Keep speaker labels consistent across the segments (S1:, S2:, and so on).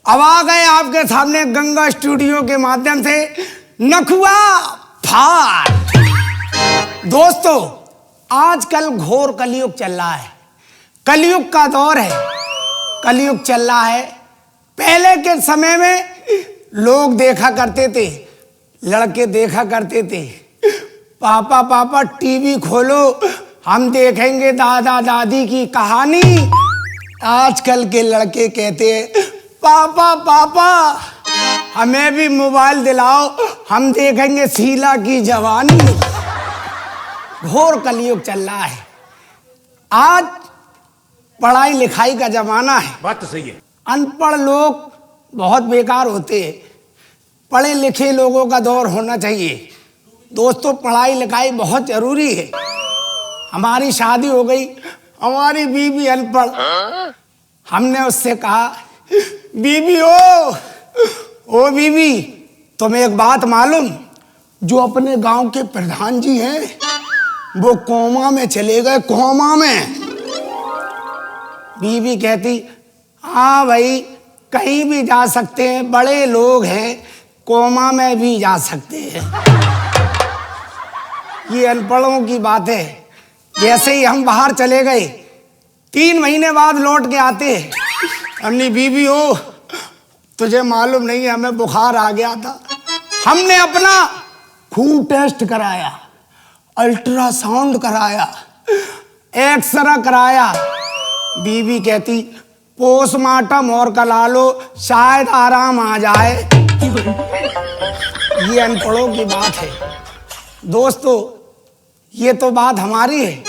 S1: अब आ गए आपके सामने गंगा स्टूडियो के माध्यम से नखुआ फार। दोस्तों, आजकल घोर कलयुग चल रहा है, कलयुग का दौर है, कलयुग चल रहा है। पहले के समय में लोग देखा करते थे, लड़के देखा करते थे, पापा पापा टीवी खोलो हम देखेंगे दादा दादी की कहानी। आजकल के लड़के कहते हैं पापा पापा हमें भी मोबाइल दिलाओ हम देखेंगे शीला की जवानी। घोर कलयुग चल रहा है। आज पढ़ाई लिखाई का जमाना है।
S2: बात तो सही है।
S1: अनपढ़ लोग बहुत बेकार होते हैं, पढ़े लिखे लोगों का दौर होना चाहिए। दोस्तों, पढ़ाई लिखाई बहुत जरूरी है। हमारी शादी हो गई, हमारी बीवी अनपढ़। हमने उससे कहा बीवी ओ बीवी, तुम्हें एक बात मालूम, जो अपने गांव के प्रधान जी हैं वो कोमा में चले गए, कोमा में। बीवी कहती हाँ भाई, कहीं भी जा सकते हैं, बड़े लोग हैं, कोमा में भी जा सकते हैं। ये अनपढ़ों की बात है। जैसे ही हम बाहर चले गए, 3 महीने बाद लौट के आते, अपनी बीवी हो तुझे मालूम नहीं है हमें बुखार आ गया था। हमने अपना खून टेस्ट कराया, अल्ट्रासाउंड कराया, एक्सरे कराया। बीवी कहती पोस्टमार्टम और करा लो, शायद आराम आ जाए। ये अनपढ़ों की बात है। दोस्तों, ये तो बात हमारी है।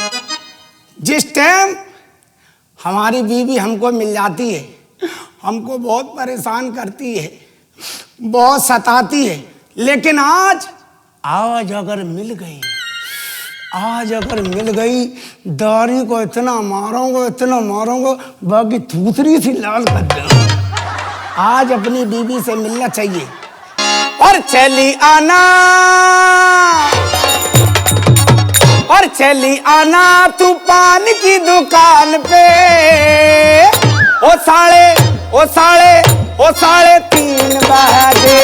S1: जिस टाइम हमारी बीवी हमको मिल जाती है, हमको बहुत परेशान करती है, बहुत सताती है। लेकिन आज अगर मिल गई, आज अगर मिल गई, दाढ़ी को इतना मारूंगा बाकी थूथरी सी लाल कर दूंगा। आज अपनी बीवी से मिलना चाहिए। और चली आना तू पान की दुकान पे, ओ साढ़े 3 बजे।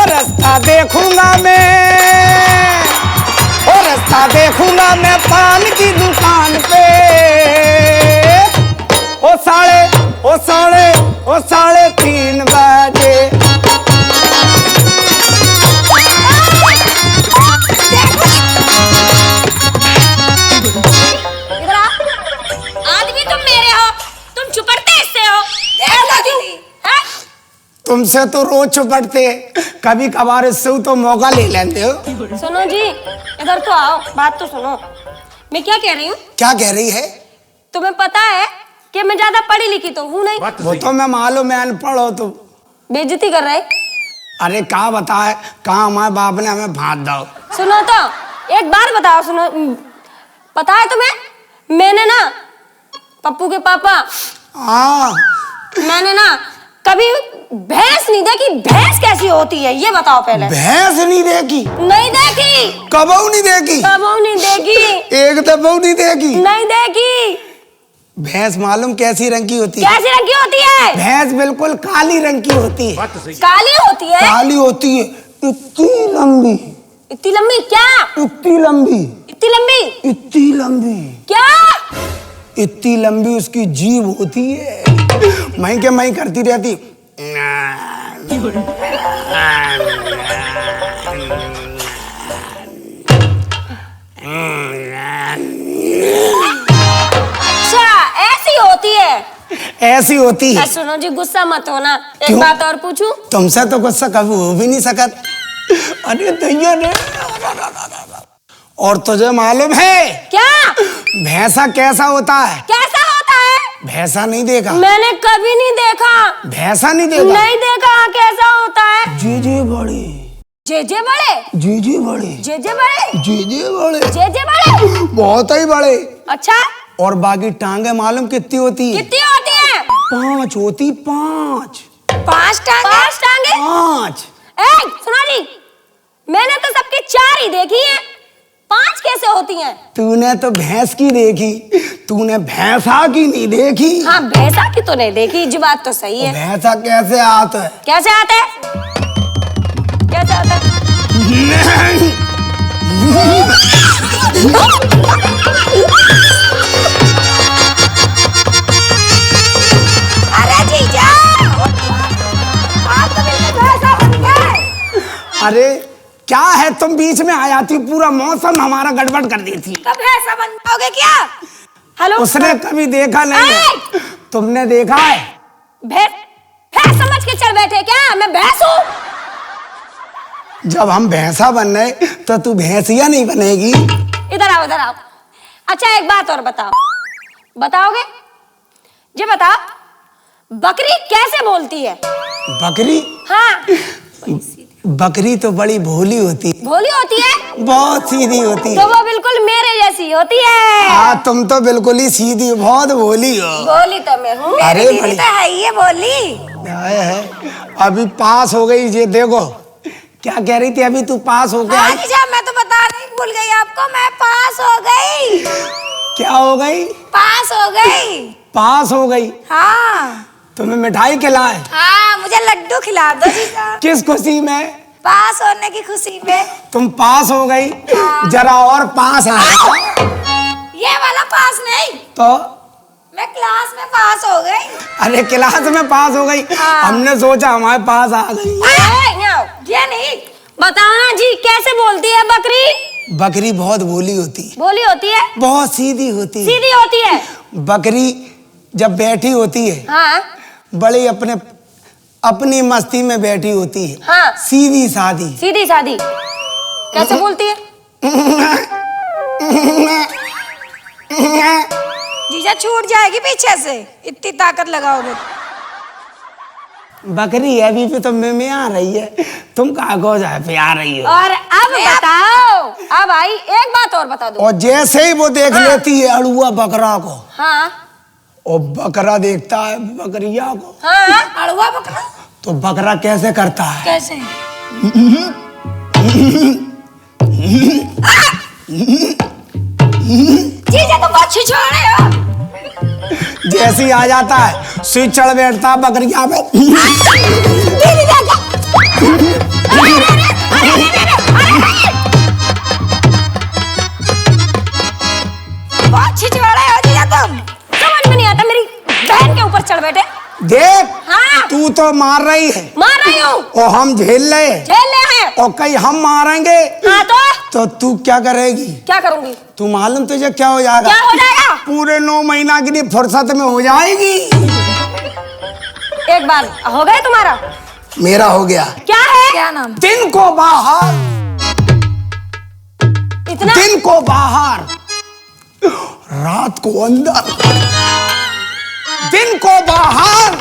S1: रास्ता देखूंगा मैं पान की दुकान पे, ओ साढ़े 3 बजे।
S3: इधर आ। आज भी तुम मेरे हो, तुम चुपड़ते इससे हो।
S1: तुमसे तो रोज चुपड़ते, कभी कभार इससे तो मौका ले लेते हो।
S3: सुनो जी, इधर तो आओ, बात तो सुनो। मैं क्या कह रही हूँ?
S1: क्या कह रही है?
S3: तुम्हें पता है कि मैं ज्यादा पढ़ी लिखी तो हूँ नहीं।
S1: वो तो मैं मालूम है, अनपढ़ हो तुम।
S3: बेइज्जती कर रहे।
S1: अरे क्या बताए, कहाँ हमारे बाप ने हमें भाग दो।
S3: सुनो तो, एक बार बताओ। सुनो, पता है तुम्हें, मैंने ना पप्पू के पापा, मैंने ना कभी भैंस नहीं देखी। भैंस कैसी होती है ये बताओ पहले।
S1: भैंस नहीं देखी?
S3: नहीं देखी।
S1: कबू नहीं देखी?
S3: कबू नहीं देखी।
S1: एक दफा नहीं देखी?
S3: नहीं देखी।
S1: भैंस मालूम कैसी रंग की होती है?
S3: कैसी रंग की होती है?
S1: भैंस बिल्कुल काली रंग की होती है।
S3: काली होती है?
S1: काली होती है, इतनी लंबी।
S3: इतनी लंबी? क्या
S1: इतनी लंबी?
S3: इतनी लंबी?
S1: इतनी लंबी।
S3: क्या
S1: इतनी लंबी उसकी जीभ होती है, मैं करती रहती।
S3: अच्छा, ऐसी होती है?
S1: ऐसी होती है।
S3: सुनो जी, गुस्सा मत होना। एक
S1: क्यों?
S3: बात और पूछूं?
S1: तुमसे तो गुस्सा कभी हो भी नहीं सकत। अरे दैया रे। और तुझे मालूम है
S3: क्या?
S1: भैंसा कैसा होता है?
S3: कैसा होता है?
S1: भैंसा नहीं देखा?
S3: मैंने कभी नहीं देखा।
S1: भैंसा नहीं देखा?
S3: नहीं देखा। कैसा होता है?
S1: जीजे बड़े।
S3: जेजे बड़े?
S1: जीजे बड़े।
S3: जेजे बड़े?
S1: जीजे बड़े।
S3: जेजे बड़े?
S1: बहुत ही बड़े।
S3: अच्छा,
S1: और बाकी टांगे मालूम कितनी होती है?
S3: कितनी होती है?
S1: 5 होती, 5।
S3: 5 टांगे? 5 टांगे?
S1: 5।
S3: सुनो जी, मैंने तो सबकी 4 ही देखी है। 5 कैसे होती हैं?
S1: तूने तो भैंस की देखी, तूने भैंसा की नहीं देखी।
S3: हाँ, भैंसा की तो नहीं देखी जी, बात तो सही है।
S1: भैंसा कैसे आता है?
S3: कैसे आते हैं? कैसे आते हैं? अरे जीजा, आप तो बिल्कुल भैंसा बन गए।
S1: अरे क्या है, तुम बीच में आ जाती, पूरा मौसम हमारा गड़बड़ कर दी थी।
S3: कब भैंसा बन जाओगे क्या? हेलो,
S1: उसने कभी देखा नहीं, तुमने देखा है?
S3: भैंस समझ के चल बैठे क्या? मैं भैंस हूँ?
S1: जब हम भैंसा बन रहे तो तू भैंसिया नहीं बनेगी।
S3: इधर आओ, इधर आओ। अच्छा, एक बात और बताओ, बताओगे? जी बताओ, बकरी कैसे बोलती है?
S1: बकरी?
S3: हाँ,
S1: बकरी तो बड़ी भोली होती है।
S3: भोली होती है?
S1: बहुत सीधी होती है।
S3: तो वो बिल्कुल मेरे जैसी होती है।
S1: हाँ, तुम तो बिल्कुल ही सीधी, बहुत भोली हो।
S3: भोली तो मैं हूँ।
S1: अरे
S3: मेरी दीदी
S1: बड़ी-
S3: तो है ये भोली।
S1: है, अभी पास हो गई। ये देखो, क्या कह रही थी अभी तू? पास हो गया?
S3: हाँ जीजा, मैं तो बताना ही भूल गई आपको, मैं पास हो गई।
S1: क्या हो गई?
S3: पास हो गई।
S1: पास हो गई?
S3: हाँ
S1: तुम्हें मिठाई खिलाए?
S3: हाँ, मुझे लड्डू खिला दो जीजा।
S1: किस खुशी में?
S3: पास होने की खुशी में।
S1: तुम पास हो गई?
S3: हाँ।
S1: जरा और पास आ।
S3: ये वाला पास नहीं,
S1: तो
S3: मैं क्लास में पास हो गई।
S1: अरे क्लास में पास हो गई?
S3: हाँ।
S1: हमने सोचा हमारे पास आ गई।
S3: ये नहीं, बताना जी कैसे बोलती है बकरी?
S1: बकरी बहुत भोली होती है,
S3: भोली होती है?
S1: बहुत सीधी होती है।
S3: सीधी होती है?
S1: बकरी जब बैठी होती है,
S3: हाँ
S1: बड़ी अपनी मस्ती में बैठी होती है।
S3: हाँ,
S1: सीधी सादी।
S3: सीधी सादी कैसे बोलती है? जीजा छूट जाएगी पीछे से, इतनी ताकत लगाओगे।
S1: बकरी है, अभी भी तो में आ रही है, तुम कागज है पे आ रही हो।
S3: और अब बताओ, अब आई एक बात और बता दो।
S1: और जैसे ही वो देख
S3: हाँ।
S1: लेती है अड़ुआ बकरा को,
S3: हाँ
S1: और बकरा देखता है बकरिया को,
S3: हाँ, अड़ुआ बकरा
S1: तो बकरा कैसे करता है?
S3: कैसे? जीजा तुम बहुत छिछोड़े हो।
S1: जैसे ही आ जाता है स्विच चढ़ बैठता है बकरिया पे।
S3: दीदी देखो। बहुत छिछोड़े हो जीजा तुम, समझ में नहीं आता, मेरी बहन के ऊपर चढ़ बैठे।
S1: देख,
S3: हाँ,
S1: तू तो मार रही है
S3: मार रही हूँ,
S1: और हम झेल रहे हैं,
S3: झेल ले हैं।
S1: और कहीं हम मारेंगे
S3: हाँ
S1: तो तू क्या करेगी?
S3: क्या करूंगी?
S1: तू मालूम तुझे क्या हो जाएगा?
S3: क्या हो जाएगा?
S1: पूरे 9 महीना के लिए फुर्सत में हो जाएगी।
S3: एक बार हो गए तुम्हारा?
S1: मेरा हो गया।
S3: क्या है? क्या नाम?
S1: दिन को बाहर,
S3: इतना
S1: दिन को बाहर, रात को अंदर। दिन को बाहर,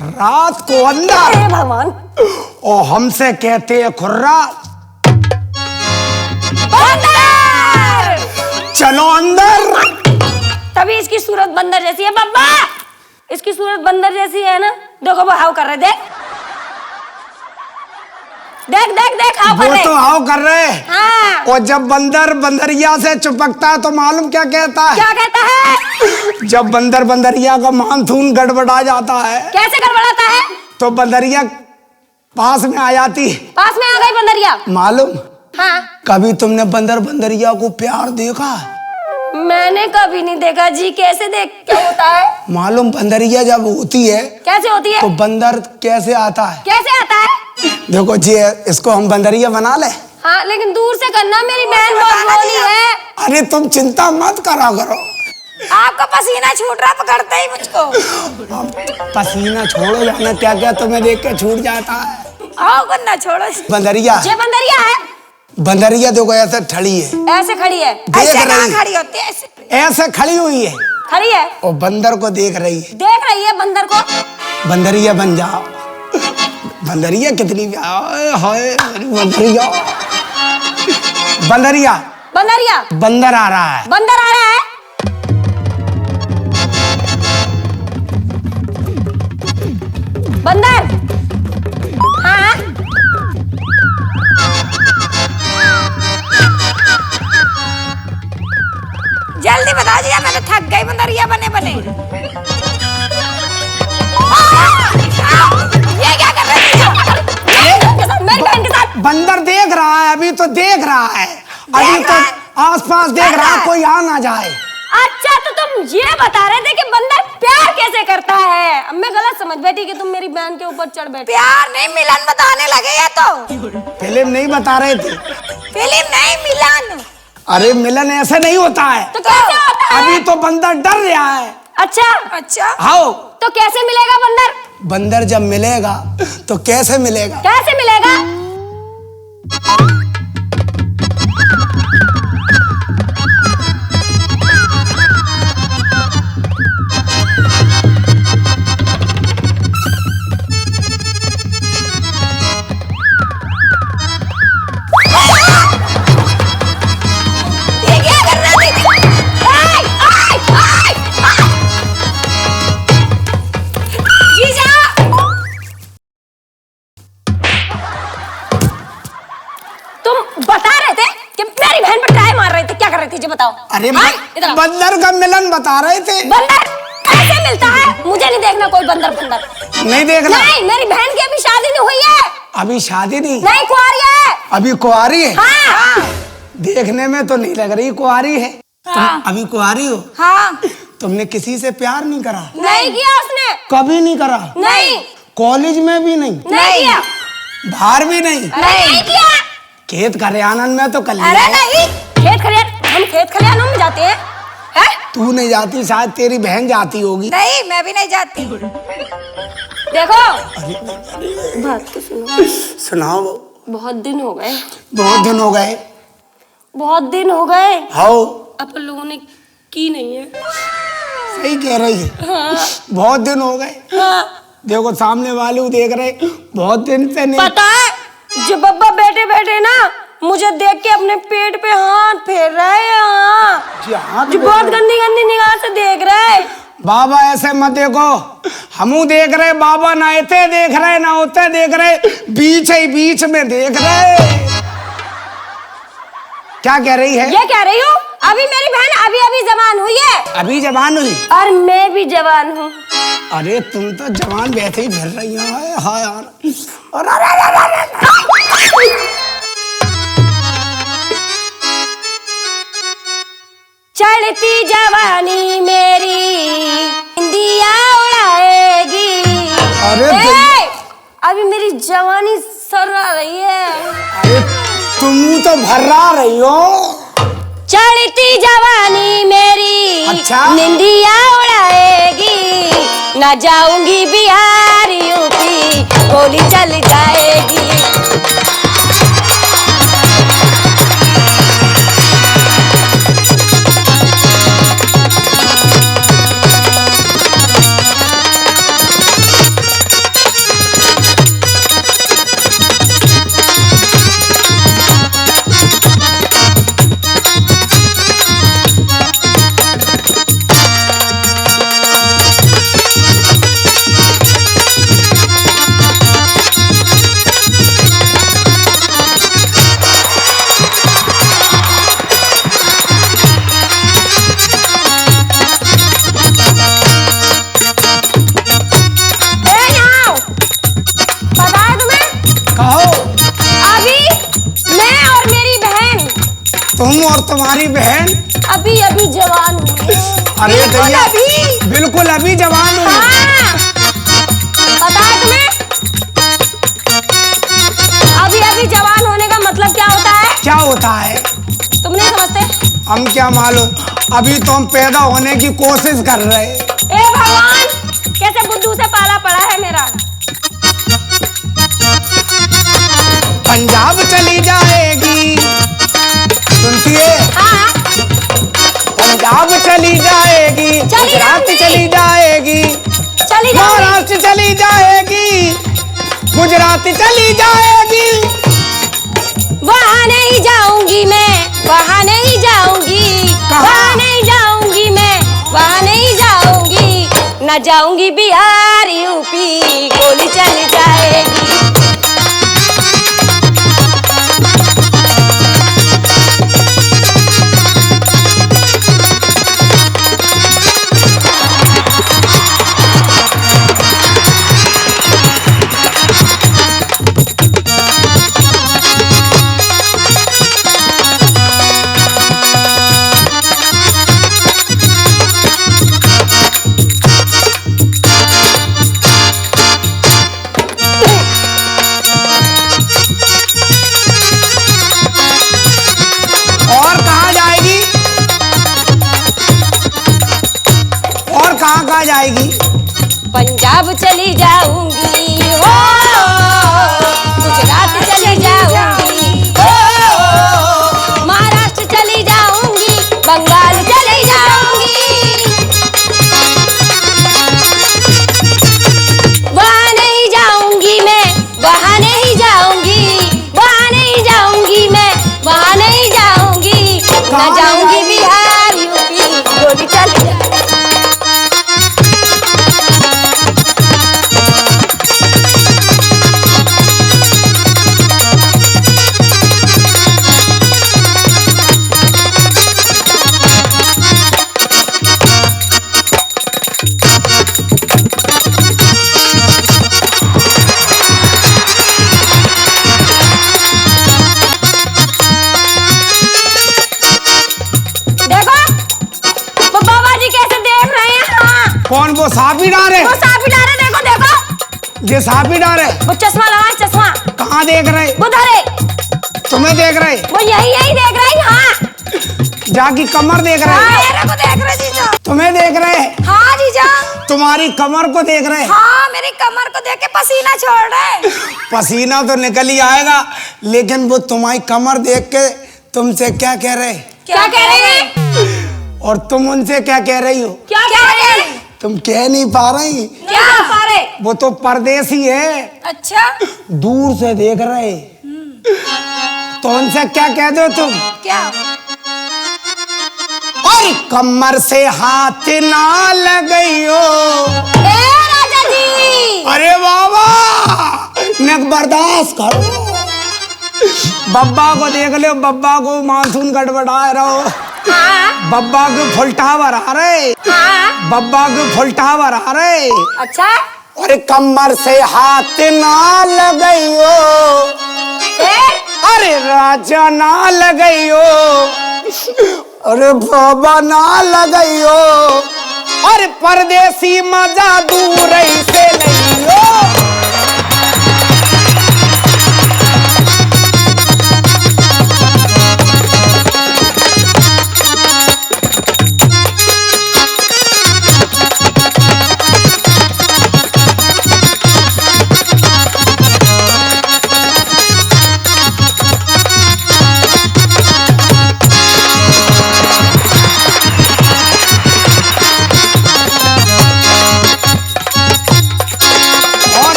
S1: रात को अंदर।
S3: हे भगवान,
S1: और हमसे कहते हैं खुर्रा,
S3: बंदर।
S1: चलो अंदर।
S3: तभी इसकी सूरत बंदर जैसी है बब्बा, इसकी सूरत बंदर जैसी है ना। देखो वो हाव कर रहे, देख देख देख देख, हाव कर
S1: वो
S3: रहे।
S1: तो हाव कर रहे हैं।
S3: हाँ,
S1: और जब बंदर बंदरिया से चिपकता है तो मालूम क्या कहता है?
S3: क्या कहता है?
S1: जब बंदर बंदरिया का मानसून गड़बड़ा जाता है
S3: कैसे गड़बड़ाता है?
S1: तो बंदरिया पास में आ जाती है।
S3: पास में आ गई बंदरिया।
S1: मालूम,
S3: हाँ,
S1: कभी तुमने बंदर बंदरिया को प्यार देखा?
S3: मैंने कभी नहीं देखा जी, कैसे देख क्या होता है?
S1: मालूम, बंदरिया जब होती है
S3: कैसे होती है?
S1: तो बंदर कैसे आता है?
S3: कैसे आता है?
S1: देखो जी, इसको हम बंदरिया बना ले।
S3: हाँ, लेकिन दूर से करना, मेरी बहन बहुत भोली है।
S1: अरे तुम चिंता मत करा करो,
S3: आपका पसीना छूट रहा पकड़ते ही मुझको।
S1: अब पसीना छोड़ो, जाना क्या क्या तुम्हें देख के छूट जाता है।
S3: आओ करना छोड़ो।
S1: बंदरिया,
S3: ये बंदरिया है,
S1: बंदरिया देखो ऐसे खड़ी है,
S3: ऐसे खड़ी है।
S1: देख
S3: ऐसे कहाँ
S1: रही।
S3: खड़ी होती है? ऐसे
S1: ऐसे खड़ी हुई है
S3: खड़ी है,
S1: और बंदर को देख रही है।
S3: देख रही है बंदर को।
S1: बंदरिया बन जाओ। बंदरिया कितनी हाय हाय, बंदरिया बंदरिया
S3: बंदरिया,
S1: बंदर आ रहा है।
S3: बंदर आ रहा है। बंदर, हाँ
S2: जिया, मैं तो थक गई बंदरिया बने बने। ये क्या कर रही है?
S3: मेरी बहन के साथ।
S1: बंदर देख रहा है, अभी तो देख रहा है, अभी तो आसपास देख रहा है, कोई आ ना जाए।
S3: अच्छा तो तुम ये बता रहे थे कि बंदर प्यार कैसे करता है। अब मैं गलत समझ बैठी कि तुम मेरी बहन के ऊपर चढ़ बैठे।
S2: प्यार नहीं मिलन बताने लगे ये तो।
S1: फिल्म नहीं बता रहे थे।
S2: फिल्म नहीं मिलन।
S1: अरे मिलन ऐसे नहीं होता है।
S3: तो कैसे होता है?
S1: अभी तो बंदर डर रहा है।
S3: अच्छा
S2: अच्छा
S1: आओ।
S3: तो कैसे मिलेगा बंदर?
S1: बंदर जब मिलेगा तो कैसे मिलेगा?
S3: कैसे मिलेगा? बताओ।
S1: अरे
S3: इधर आओ।
S1: बंदर का मिलन बता रहे थे।
S3: बंदर कैसे मिलता है? मुझे नहीं देखना कोई बंदर बंदर।
S1: नहीं देखना?
S3: नहीं, मेरी बहन की अभी शादी नहीं हुई है।
S1: अभी शादी नहीं?
S3: नहीं, कुंवारी है।
S1: अभी कुंवारी है?
S3: हाँ।
S1: देखने में तो नहीं लग रही कुंवारी है।
S2: हाँ।
S1: तुम अभी कुंवारी हो?
S2: हाँ।
S1: तुमने किसी से प्यार नहीं करा?
S3: नहीं किया उसने।
S1: कभी नहीं करा?
S3: नहीं।
S1: कॉलेज में भी नहीं?
S3: नहीं किया।
S1: बाहर भी नहीं?
S3: नहीं किया।
S1: खेत खलिहान में तो कर लिया।
S2: अरे नहीं,
S3: खेत खलिहान, हम खेत खलिहानों में जाते हैं। है?
S1: तू नहीं जाती, शायद तेरी बहन जाती होगी।
S2: नहीं मैं भी नहीं जाती।
S3: देखो बात तो सुनो।
S1: सुनाओ।
S3: बहुत दिन हो गए।
S1: बहुत दिन हो गए?
S3: बहुत दिन हो गए।
S1: हाँ।
S3: अपन लोगों ने की नहीं है।
S1: सही कह रही है।
S3: हाँ।
S1: बहुत दिन हो गए।
S3: हाँ।
S1: देखो सामने वाले देख रहे, बहुत दिन से नहीं।
S3: पता है जब बब्बा बैठे बैठे ना मुझे देख के अपने पेट पे हाथ फेर रहे हैं।
S1: हाँ,
S3: जो बहुत गंदी गंदी निगाह से देख रहे।
S1: बाबा ऐसे मत देखो, हमू देख रहे, बाबा ना इते देख रहे ना उते देख रहे, बीच ही बीच में देख रहे। क्या कह रही है?
S3: ये कह रही हूँ अभी मेरी बहन अभी अभी जवान हुई है।
S1: अभी जवान हुई?
S3: और मैं भी जवान हूँ।
S1: अरे तुम तो जवान वैसे ही फिर रही हो। हाँ यार।
S3: चढ़ती जवानी मेरी इंदिया उड़ाएगी।
S1: अरे
S3: अभी मेरी जवानी सर्रा रही है।
S1: अरे तुम तो भर्रा रही हो।
S3: चढ़ती जवानी मेरी
S1: अच्छा?
S3: निंदिया उड़ाएगी। न जाऊंगी बिहार यूपी गोली चल जाएगी।
S1: तुम और तुम्हारी बहन
S3: अभी अभी जवान हुई।
S1: अरे भैया बिल्कुल अभी जवान हुई।
S3: हाँ। पता है तुम्हें अभी अभी जवान होने का मतलब क्या होता है?
S1: क्या होता है?
S3: तुम नहीं समझते?
S1: हम क्या मालूम, अभी तो हम पैदा होने की कोशिश कर रहे।
S3: ए भगवान, कैसे बुद्धू से पाला पड़ा है मेरा।
S1: पंजाब चली जाएगी, सुनती है?
S3: हाँ।
S1: पंजाब चली जाएगी, गुजरात चली जाएगी, महाराष्ट्र चली जाएगी, गुजरात चली जाएगी।
S3: वहाँ नहीं जाऊंगी मैं, वहाँ नहीं जाऊंगी, वहाँ नहीं जाऊंगी मैं, वहाँ नहीं जाऊंगी। न जाऊंगी बिहार यूपी गोली चली जाएगी।
S1: कहाँ जाएगी?
S3: पंजाब चली जाऊंगी हो, गुजरात चली जाऊंगी हो, महाराष्ट्र चली जाऊंगी, बंगाल चली जाऊंगी। वहाँ नहीं जाऊंगी मैं, वहाँ नहीं जाऊंगी, वहाँ नहीं जाऊंगी मैं, वहाँ नहीं जाऊंगी। ना जाऊंगी बिहार यूपी, गोली चली जाए।
S1: कौन? वो साफी डारे?
S3: वो साफी डारे, देखो देखो।
S1: ये साफी डारे?
S3: वो चश्मा लगा, चश्मा।
S1: कहाँ देख रहे?
S3: वो धरे।
S1: तुम्हें देख रहे?
S3: वो यही देख रही। हाँ।
S1: जाकी कमर देख रहे?
S2: हाँ, मेरे को देख रहे जीजा।
S1: तुम्हें देख रहे?
S2: हाँ जीजा।
S1: तुम्हारी कमर को देख रहे?
S2: हाँ, मेरी कमर को देख के पसीना छोड़ रहे।
S1: पसीना तो निकल ही आएगा, लेकिन वो तुम्हारी कमर देख के तुमसे क्या कह रहे?
S3: क्या कह रहे हैं?
S1: और तुम उनसे क्या कह रही हो?
S3: क्या कह रहे हैं?
S1: तुम कह नहीं पा रही।
S3: क्या पा रहे?
S1: वो तो परदेसी है,
S2: अच्छा,
S1: दूर से देख रहे। तो उनसे क्या कह दो तुम?
S2: क्या?
S1: और कमर से हाथ ना लगाइयो।
S3: ए राजा जी।
S1: अरे बाबा, नक बर्दाश्त करो। बब्बा को देख लो, बब्बा को मानसून गड़बड़ा रहो।
S3: हाँ।
S1: बब्बा को फुल टावर आ रहे।
S3: हाँ।
S1: बब्बा को फुल टावर आ रहे।
S3: अच्छा।
S1: अरे कमर से हाथ ना लगाइयो। अरे राजा ना लगाइयो। अरे बाबा ना लगाइयो। अरे परदेसी मजा दूर से लइयो।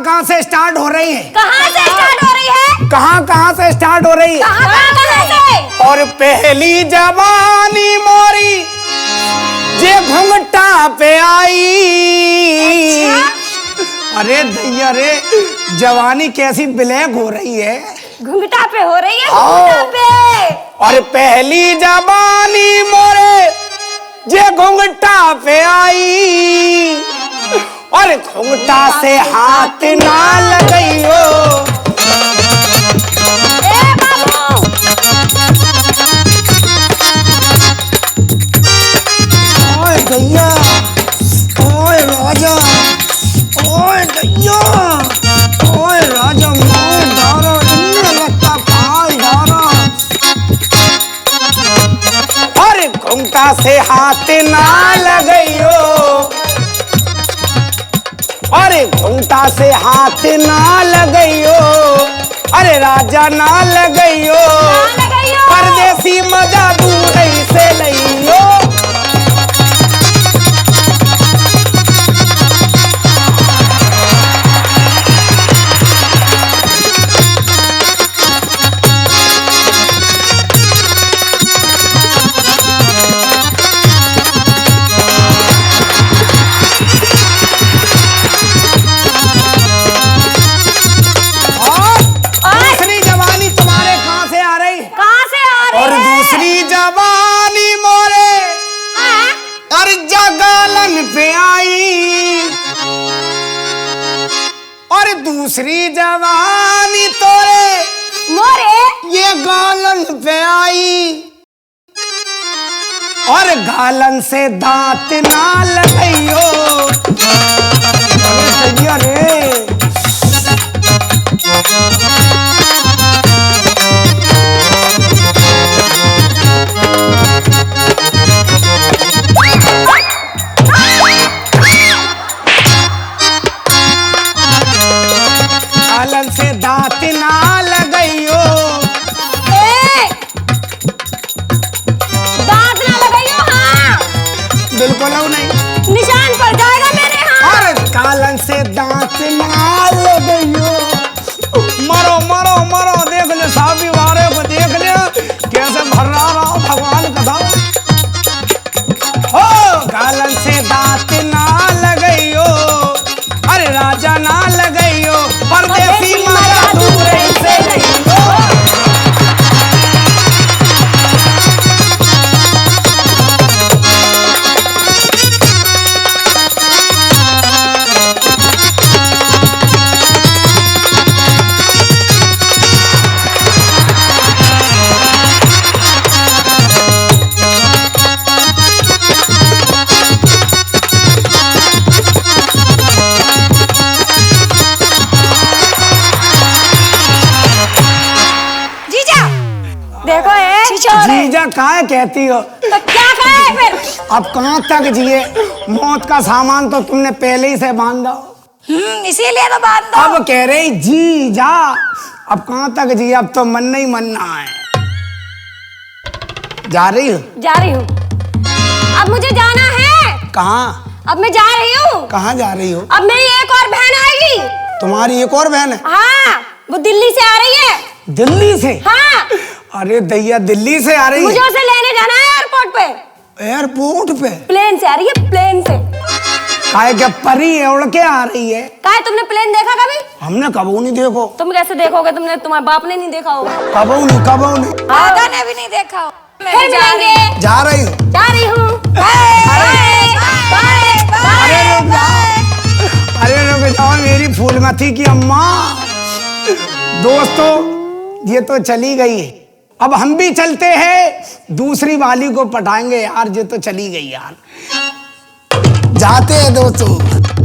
S1: कहाँ से स्टार्ट हो रही है?
S3: कहाँ से स्टार्ट हो रही है?
S1: कहाँ से स्टार्ट हो रही है?
S3: कहाँ से?
S1: और पहली जवानी मोरी जे घुंघटा पे आई। अच्छा? अरे दैया रे, जवानी कैसी ब्लैक हो रही है।
S3: घुंघटा पे हो रही है, घुंघटा पे।
S1: और पहली जवानी मोरे जे घुंघटा पे आई। और घुंघटा से हाथ ना लगाइयो।
S3: ए बाबू।
S1: ओए दैया, ओए राजा, ओए दैया, ओए राजा, मैं डारो इन्ने लगता काल डारो। और घुंघटा से हाथ ना लगाइयो। अरे घुंघटा से हाथ ना लगाइयो। अरे राजा ना लगाइयो। परदेसी मजा दूर से लइयो। दूसरी जवानी तोरे
S3: मोरे
S1: ये गालन पे आई। और गालन से दांत ना लगाइयो। अरे सैया रे, बिल्कुल हो नहीं।
S3: निशान पड़ जाएगा मेरे हाथ।
S1: अरे कालन से दांत ना लगाइयो। मरो मरो मरो, देख ले साहबी वारे को, देख ले कैसे भर रहा भगवान कथा। हो कालन से दांत ना लगाइयो, अरे राजा ना लगाइयो, परदेसी मारा दूर से नहीं हो।
S3: देखो
S1: जीजा काहे कहती हो?
S3: तो क्या कहे फिर?
S1: अब कहाँ तक जिए? मौत का सामान तो तुमने पहले ही से बांधा।
S2: इसीलिए तो बात दो।
S1: अब कह रही जीजा, अब कहाँ तक जिए? अब तो मन नहीं मनना है। जा रही हो?
S3: जा रही हूँ। अब मुझे जाना है।
S1: कहाँ?
S3: अब मैं जा रही हूँ।
S1: कहाँ जा रही हो?
S3: अब मेरी एक और बहन आएगी।
S1: तुम्हारी एक और बहन है?
S3: हाँ, वो दिल्ली से आ रही है।
S1: दिल्ली से?
S3: हाँ।
S1: अरे दैया, दिल्ली से आ रही
S3: मुझे
S1: है?
S3: उसे लेने जाना है एयरपोर्ट पे।
S1: एयरपोर्ट पे?
S3: प्लेन से आ रही है, प्लेन से।
S1: काहे क्या परी है, उड़ के आ रही है?
S3: काहे, तुमने प्लेन देखा कभी?
S1: हमने कबू नहीं देखो।
S3: तुम कैसे देखोगे? तुम्हारे बाप ने नहीं देखा होगा।
S1: कबू नहीं, कबू नहीं।
S2: दादा ने भी नहीं देखा हो।
S3: फिर मिलेंगे।
S1: जा रही हूँ?
S3: जा रही हूँ।
S1: अरे रुक जाओ, अरे रुक जाओ मेरी फूलमती की अम्मा। दोस्तों, ये तो चली गई है, अब हम भी चलते हैं, दूसरी वाली को पटाएंगे यार। ये तो चली गई यार, जाते हैं दोस्तों।